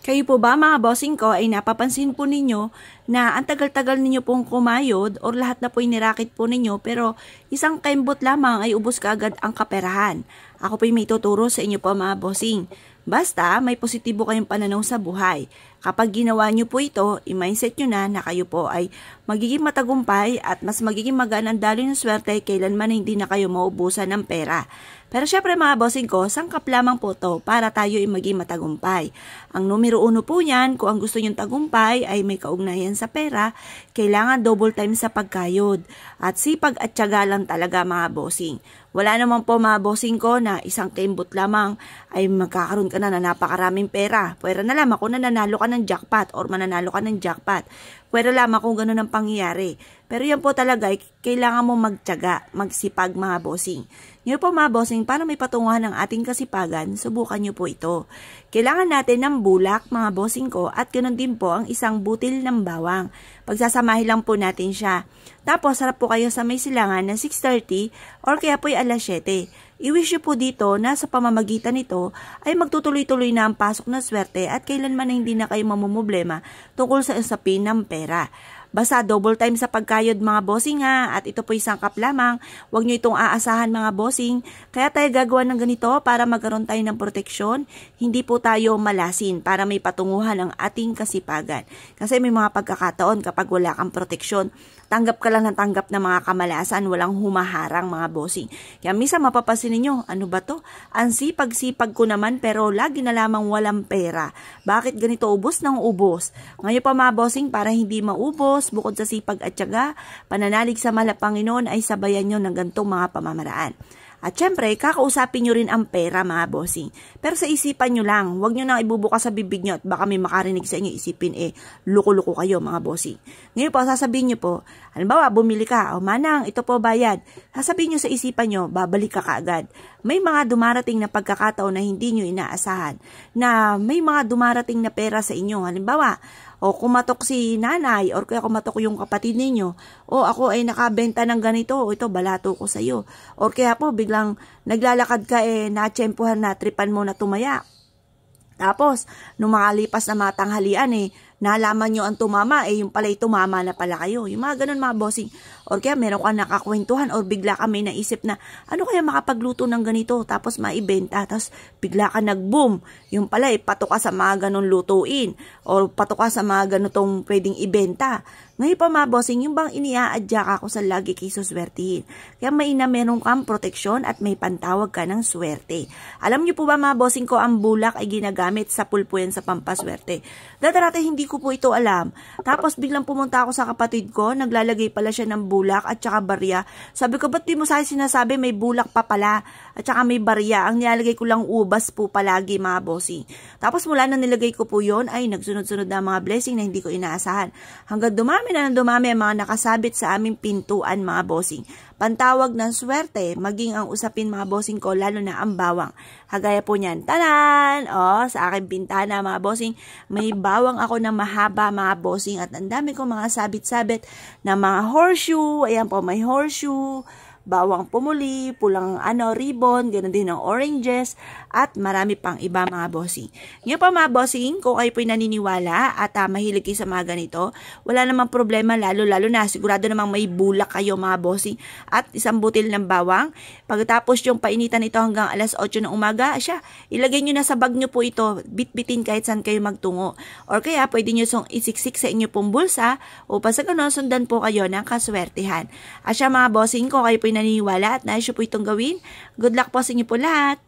Kayo po ba mga bossing ko ay napapansin po ninyo na ang tagal-tagal ninyo pong kumayod or lahat na po inirakit po ninyo pero isang kembot lamang ay ubos kaagad ang kaperahan? Ako po may tuturo sa inyo po mga bossing. Basta may positibo kayong pananaw sa buhay. Kapag ginawa nyo po ito, i-mindset nyo na kayo po ay magiging matagumpay at mas magiging magaan ang daloy ng swerte kailanman hindi na kayo maubusan ng pera. Pero syempre mga bossing ko, sangkap lamang po to para tayo ay maging matagumpay. Ang numero 1 po niyan, kung ang gusto nyong tagumpay ay may kaugnayan sa pera, kailangan double time sa pagkayod. At sipag at tiyaga lang talaga mga bossing. Wala naman po mga bossing ko na isang kembot lamang ay magkakaroon ka na napakaraming pera. Pwera na lamang kung nananalo ka ng jackpot or mananalo ka ng jackpot. Pwera lamang kung gano'n ang pangyayari. Pero yan po talaga, kailangan mo magtiyaga, magsipag mga bossing. Ngayon po mga bossing, para may patunguhan ng ating kasipagan, subukan nyo po ito. Kailangan natin ng bulak mga bossing ko at ganoon din po ang isang butil ng bawang. Pagsasamahin lang po natin siya. Tapos harap po kayo sa may silangan na 6:30 or kaya po ay alas 7. I-wish nyo po dito na sa pamamagitan nito ay magtutuloy-tuloy na ang pasok na swerte at kailanman na hindi na kayo mamumblema tungkol sa usapin ng pera. Basta double time sa pagkayod mga bossing ha, at ito po isang kap lamang. Huwag nyo itong aasahan mga bossing. Kaya tayo gagawa ng ganito para magkaroon tayo ng proteksyon. Hindi po tayo malasin para may patunguhan ang ating kasipagan. Kasi may mga pagkakataon kapag wala kang proteksyon, tanggap ka lang ng tanggap na mga kamalasan, walang humaharang mga bossing. Kaya minsan mapapansin ninyo, ano ba to? Ang sipag-sipag ko naman pero lagi na lamang walang pera. Bakit ganito ubos ng ubos? Ngayon pa mga bossing, para hindi maubos, bukod sa sipag at tiyaga, pananalig sa mahal na Panginoon ay sabayan nyo ng gantong mga pamamaraan. At syempre, kakausapin nyo rin ang pera mga bossing. Pero sa isipan nyo lang, huwag nyo nang ibubukas sa bibig nyo at baka may makarinig sa inyo isipin luko-luko kayo mga bossing. Ngayon po, sasabihin nyo po, halimbawa, bumili ka, o manang, ito po bayad. Sasabihin nyo sa isipan nyo, babalik ka kaagad. May mga dumarating na pagkakataon na hindi nyo inaasahan, na may mga dumarating na pera sa inyo. Halimbawa, o kumatok si nanay or kaya kumatok yung kapatid ninyo, o ako ay nakabenta ng ganito, o ito balato ko sa iyo. Or kaya po biglang naglalakad ka natsyempohan na tripan mo na tumaya. Tapos, nung makalipas na mga tanghalian nalaman nyo ang tumama, yung pala'y tumama na pala kayo. Yung mga ganun mga bossing. Or kaya meron ka nakakwentuhan or bigla ka may naisip na, ano kaya makapagluto ng ganito, tapos maibenta, tapos bigla ka nag-boom. Yung pala, patok ka sa mga ganun lutuin, or patok ka sa mga ganitong pwedeng ibenta. Ngayon pa mga bossing, yung bang iniaadya ka ako sa lagi kay suswertihin. Kaya meron kang proteksyon at may pantawag ka ng swerte. Alam niyo po ba mga bossing ko, ang bulak ay ginagamit sa pulpo yan sa pampaswerte. Dati hindi ko po ito alam. Tapos biglang pumunta ako sa kapatid ko, naglalagay pala siya ng bulak at saka barya. Sabi ko, ba't di mo sa akin sinasabi may bulak pa pala at saka may barya? Ang nilalagay ko lang ubas po palagi mga bossing. Tapos mula na nilagay ko po yon ay nagsunod-sunod na mga blessing na hindi ko inaasahan. Hanggang dumami na dumami ang mga nakasabit sa aming pintuan mga bossing. Pantawag ng swerte, maging ang usapin mga bossing ko, lalo na ang bawang. Kagaya po niyan, tanan! Sa aking pintana mga bossing, may bawang ako na mahaba mga bossing at ang dami ko mga sabit-sabit na mga horseshoe. Ayan po, may horseshoe, bawang pumuli, pulang ribbon, ganoon din ng oranges, at marami pang iba mga bossing. Ngayon pa mga bossing, kung kayo po'y naniniwala at mahilig kayo sa mga ganito, wala namang problema, lalo na sigurado namang may bulak kayo mga bossing at isang butil ng bawang. Pagkatapos yung painitan ito hanggang alas 8 ng umaga, ilagay nyo na sa bag nyo po ito, bitbitin kahit saan kayo magtungo. Or kaya pwede nyo isiksik sa inyo pong bulsa upang sa ganun sundan po kayo ng kaswertihan. At mga bossing, kung kayo po'y naniniwala at nais po itong gawin, good luck po sa inyo po lahat.